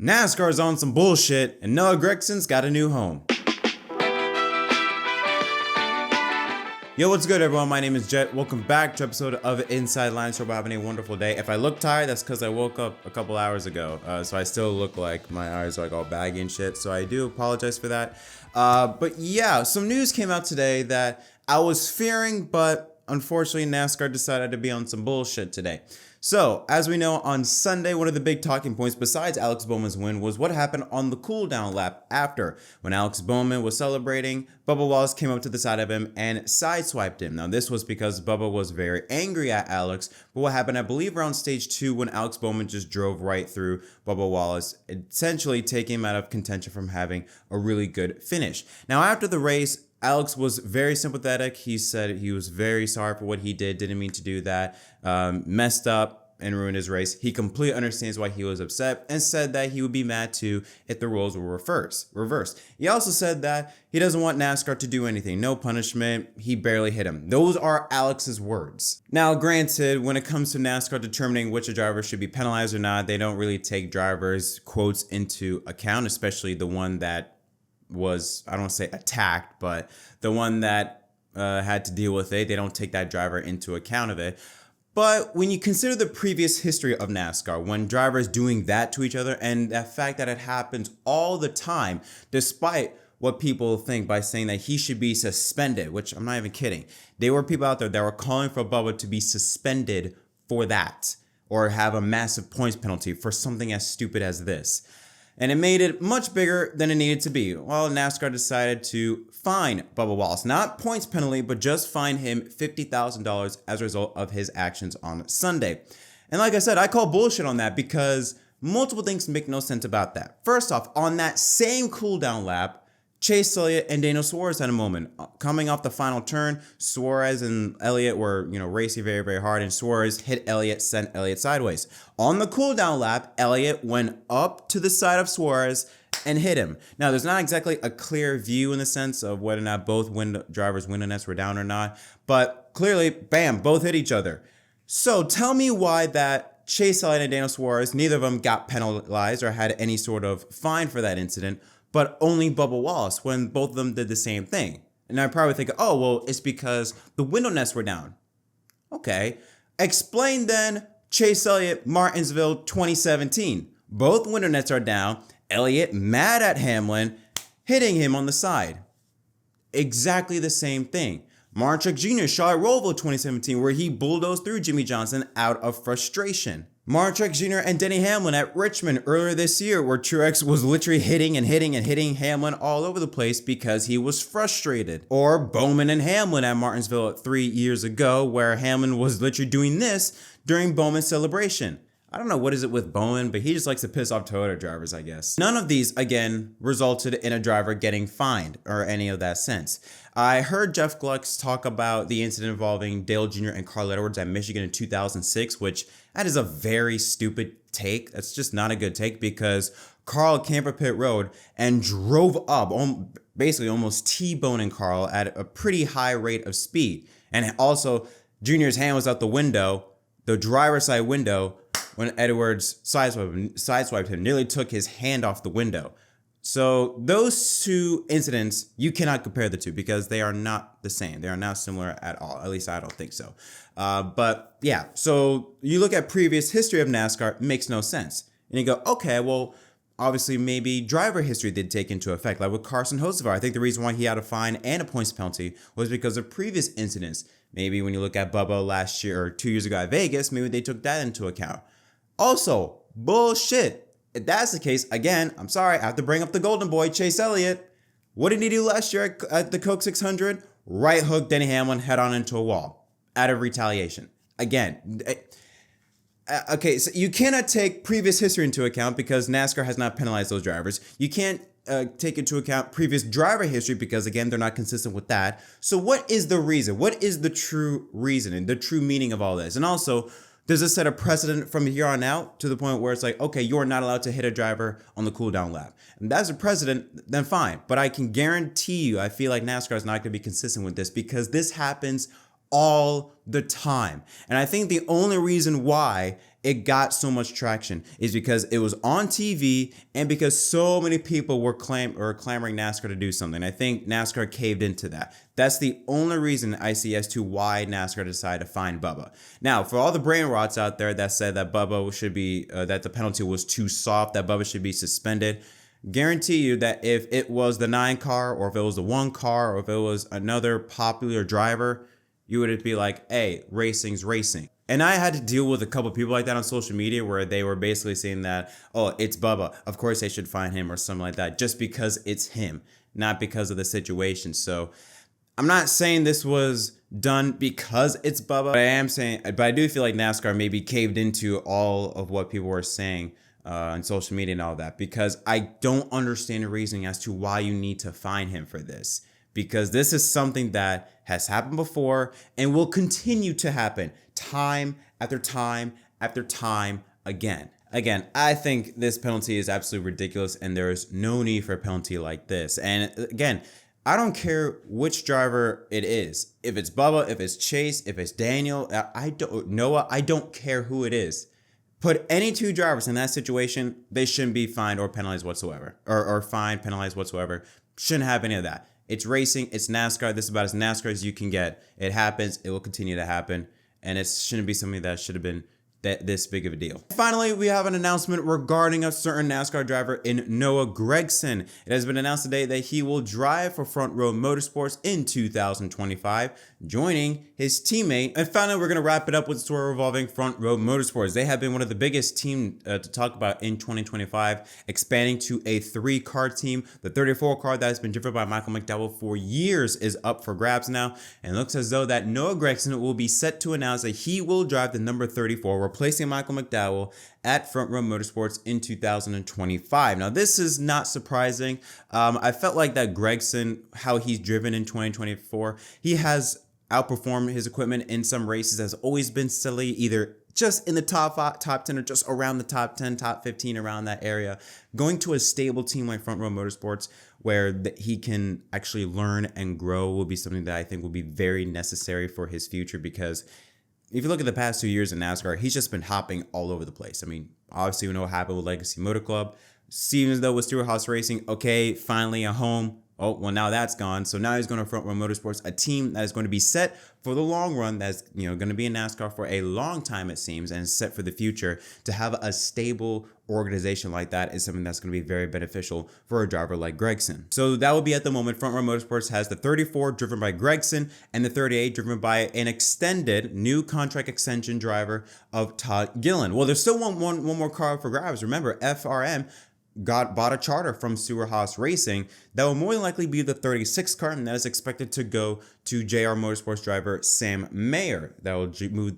NASCAR's on some bullshit, and Noah Gragson's got a new home. Yo, what's good, everyone? My name is Jet. Welcome back to an episode of Inside Lines. Hope you're having a wonderful day. If I look tired, that's because I woke up a couple hours ago, so I still look like my eyes are like all baggy and shit, so I do apologize for that. But yeah, some news came out today that I was fearing, but unfortunately NASCAR decided to be on some bullshit today. So, as we know, on Sunday, one of the big talking points besides Alex Bowman's win was what happened on the cooldown lap after. When Alex Bowman was celebrating, Bubba Wallace came up to the side of him and sideswiped him. Now, this was because Bubba was very angry at Alex, but what happened, I believe, around stage 2 when Alex Bowman just drove right through Bubba Wallace, essentially taking him out of contention from having a really good finish. Now, after the race, Alex was very sympathetic. He said he was very sorry for what he did, didn't mean to do that, messed up and ruined his race. He completely understands why he was upset and said that he would be mad too if the roles were reversed. He also said that he doesn't want NASCAR to do anything, no punishment, he barely hit him. Those are Alex's words. Now, granted, when it comes to NASCAR determining which a driver should be penalized or not, they don't really take drivers' quotes into account, especially the one that was, I don't want to say attacked, but the one that had to deal with it. They don't take that driver into account of it. But when you consider the previous history of NASCAR, when drivers doing that to each other, and the fact that it happens all the time, despite what people think by saying that he should be suspended, which I'm not even kidding. There were people out there that were calling for Bubba to be suspended for that, or have a massive points penalty for something as stupid as this. And it made it much bigger than it needed to be. Well, NASCAR decided to fine Bubba Wallace, not points penalty, but just fine him $50,000 as a result of his actions on Sunday. And like I said, I call bullshit on that because multiple things make no sense about that. First off, on that same cooldown lap, Chase Elliott and Daniel Suarez had a moment. Coming off the final turn, Suarez and Elliott were, racing very, very hard, and Suarez hit Elliott, sent Elliott sideways. On the cooldown lap, Elliott went up to the side of Suarez and hit him. Now, there's not exactly a clear view in the sense of whether or not both drivers' window nets were down or not, but clearly, bam, both hit each other. So tell me why that Chase Elliott and Daniel Suarez, neither of them got penalized or had any sort of fine for that incident, but only Bubba Wallace when both of them did the same thing. And I probably think, oh, well, it's because the window nets were down. Okay. Explain then Chase Elliott, Martinsville 2017. Both window nets are down. Elliott mad at Hamlin, hitting him on the side. Exactly the same thing. Martin Truex Jr., Charlotte Roval 2017, where he bulldozed through Jimmy Johnson out of frustration. Martin Truex Jr. and Denny Hamlin at Richmond earlier this year, where Truex was literally hitting Hamlin all over the place because he was frustrated. Or Bowman and Hamlin at Martinsville 3 years ago, where Hamlin was literally doing this during Bowman's celebration. I don't know what is it with Bowman, but he just likes to piss off Toyota drivers, I guess. None of these, again, resulted in a driver getting fined or any of that sense. I heard Jeff Gluck talk about the incident involving Dale Jr. and Carl Edwards at Michigan in 2006, which that is a very stupid take. That's just not a good take because Carl came for pit road and drove up, basically almost T-boning Carl at a pretty high rate of speed. And also, Jr.'s hand was out the window, the driver's side window, when Edwards sideswiped him, nearly took his hand off the window. So those two incidents, you cannot compare the two because they are not the same. They are not similar at all. At least I don't think so. But yeah, so you look at previous history of NASCAR, it makes no sense. And you go, okay, well, obviously maybe driver history did take into effect. Like with Carson Hocevar, I think the reason why he had a fine and a points penalty was because of previous incidents. Maybe when you look at Bubba last year or 2 years ago at Vegas, maybe they took that into account. Also, bullshit. If that's the case, again, I'm sorry, I have to bring up the golden boy, Chase Elliott. What did he do last year at the Coke 600? Right hook Denny Hamlin head on into a wall out of retaliation. Again, okay, so you cannot take previous history into account because NASCAR has not penalized those drivers. You can't take into account previous driver history because, again, they're not consistent with that. So what is the reason? What is the true reason and the true meaning of all this? And also, does this set a precedent from here on out to the point where it's like, okay, you're not allowed to hit a driver on the cooldown lap? And that's a precedent, then fine. But I can guarantee you, I feel like NASCAR is not going to be consistent with this because this happens all the time. And I think the only reason why it got so much traction is because it was on TV and because so many people were clamoring NASCAR to do something. I think NASCAR caved into that. That's the only reason I see as to why NASCAR decided to fine Bubba. Now, for all the brain rots out there that said that Bubba should be, that the penalty was too soft, that Bubba should be suspended, guarantee you that if it was the 9 car or if it was the 1 car or if it was another popular driver, you would be like, hey, racing's racing. And I had to deal with a couple people like that on social media where they were basically saying that, oh, it's Bubba, of course they should fine him or something like that, just because it's him, not because of the situation. So I'm not saying this was done because it's Bubba, but I do feel like NASCAR maybe caved into all of what people were saying on social media and all that, because I don't understand the reasoning as to why you need to fine him for this. Because this is something that has happened before and will continue to happen time after time after time again. Again, I think this penalty is absolutely ridiculous and there is no need for a penalty like this. And again, I don't care which driver it is. If it's Bubba, if it's Chase, if it's Daniel, Noah, I don't care who it is. Put any 2 drivers in that situation, they shouldn't be fined or penalized whatsoever. Or fined, penalized whatsoever. Shouldn't have any of that. It's racing, it's NASCAR. This is about as NASCAR as you can get. It happens, it will continue to happen, and it shouldn't be something that should have been this big of a deal. Finally, we have an announcement regarding a certain NASCAR driver in Noah Gragson. It has been announced today that he will drive for Front Row Motorsports in 2025, joining his teammate. And finally, we're going to wrap it up with the story revolving Front Row Motorsports. They have been one of the biggest teams to talk about in 2025, expanding to a 3-car team. The 34 car that has been driven by Michael McDowell for years is up for grabs now, and it looks as though that Noah Gragson will be set to announce that he will drive the number 34, replacing Michael McDowell at Front Row Motorsports in 2025. Now, this is not surprising. I felt like that Gragson, how he's driven in 2024, he has outperformed his equipment in some races, has always been silly, either just in the top 10 or just around the top 10, top 15, around that area. Going to a stable team like Front Row Motorsports where he can actually learn and grow will be something that I think will be very necessary for his future, because if you look at the past 2 years in NASCAR, he's just been hopping all over the place. I mean, obviously we know what happened with Legacy Motor Club. Seems though with Stewart-Haas Racing, okay, finally a home. Oh, well, now that's gone. So now he's going to Front Row Motorsports, a team that is going to be set for the long run, that's going to be in NASCAR for a long time, it seems, and set for the future. To have a stable organization like that is something that's going to be very beneficial for a driver like Gragson. So that will be at the moment. Front Row Motorsports has the 34 driven by Gragson and the 38 driven by an extended new contract extension driver of Todd Gillen. Well, there's still one more car for grabs. Remember, FRM bought a charter from Stewart-Haas Racing that will more than likely be the 36 car, and that is expected to go to JR Motorsports driver Sam Mayer. That will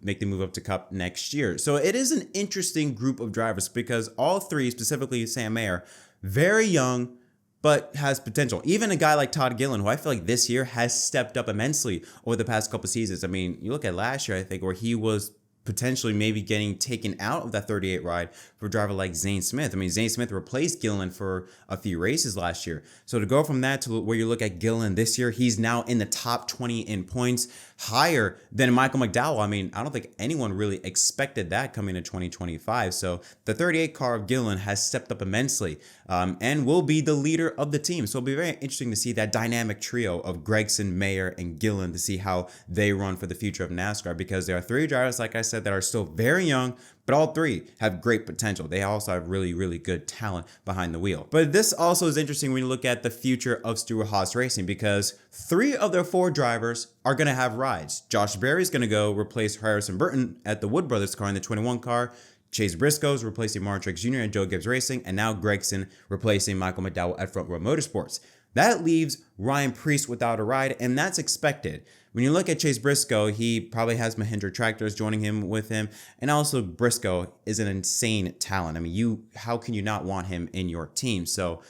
make the move up to Cup next year. So it is an interesting group of drivers because all 3, specifically Sam Mayer, very young, but has potential. Even a guy like Todd Gillen, who I feel like this year has stepped up immensely over the past couple seasons. I mean, you look at last year, I think, where he was potentially maybe getting taken out of that 38 ride for a driver like Zane Smith. I mean, Zane Smith replaced Gillen for a few races last year. So to go from that to where you look at Gillen this year, he's now in the top 20 in points, higher than Michael McDowell. I mean, I don't think anyone really expected that coming in 2025. So the 38 car of Gillen has stepped up immensely and will be the leader of the team. So it'll be very interesting to see that dynamic trio of Gragson, Mayer, and Gillen to see how they run for the future of NASCAR, because there are 3 drivers, like I said, that are still very young, but all 3 have great potential. They also have really, really good talent behind the wheel. But this also is interesting when you look at the future of Stewart-Haas Racing, because 3 of their 4 drivers are going to have rides. Josh Berry's going to go replace Harrison Burton at the Wood Brothers car in the 21 car. Chase Briscoe's replacing Martin Truex Jr. at Joe Gibbs Racing, and now Gragson replacing Michael McDowell at Front Row Motorsports. That leaves Ryan Preece without a ride, and that's expected. When you look at Chase Briscoe, he probably has Mahindra Tractors joining him with him, and also Briscoe is an insane talent. I mean, how can you not want him in your team? So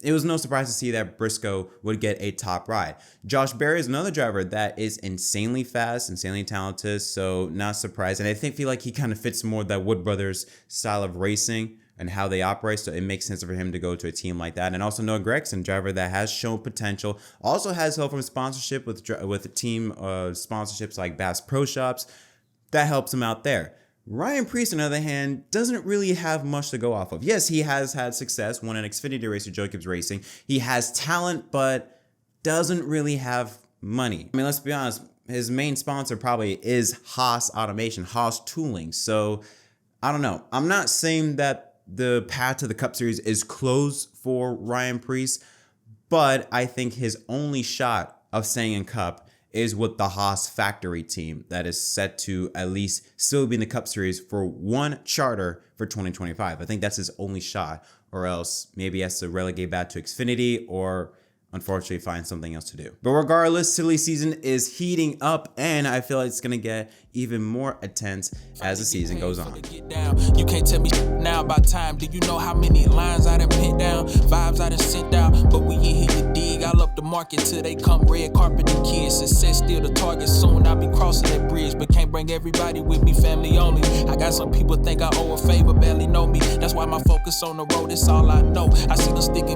it was no surprise to see that Briscoe would get a top ride. Josh Berry is another driver that is insanely fast, insanely talented, so not surprised. And I feel like he kind of fits more that Wood Brothers style of racing and how they operate, so it makes sense for him to go to a team like that. And also Noah Gragson, driver that has shown potential, also has help from sponsorship with team sponsorships like Bass Pro Shops. That helps him out there. Ryan Preece, on the other hand, doesn't really have much to go off of. Yes, he has had success, won an Xfinity race with Jacobs Racing. He has talent, but doesn't really have money. I mean, let's be honest, his main sponsor probably is Haas Automation, Haas Tooling. So, I don't know. I'm not saying that the path to the Cup Series is closed for Ryan Preece, but I think his only shot of staying in Cup is with the Haas factory team that is set to at least still be in the Cup Series for one charter for 2025. I think that's his only shot, or else maybe he has to relegate back to Xfinity or unfortunately find something else to do. But regardless, silly season is heating up, and I feel like it's gonna get even more intense as the season goes on. You can't tell me now about time. Do you know how many lines I done put down, vibes I done sent out? But we ain't here to dig. I love the market till they come red carpet and kids. Success still the target. Soon I'll be crossing that bridge, but can't bring everybody with me. Family only. I got some people think I owe a favor, barely know me. That's why my focus on the road. It's all I know. I see them sticking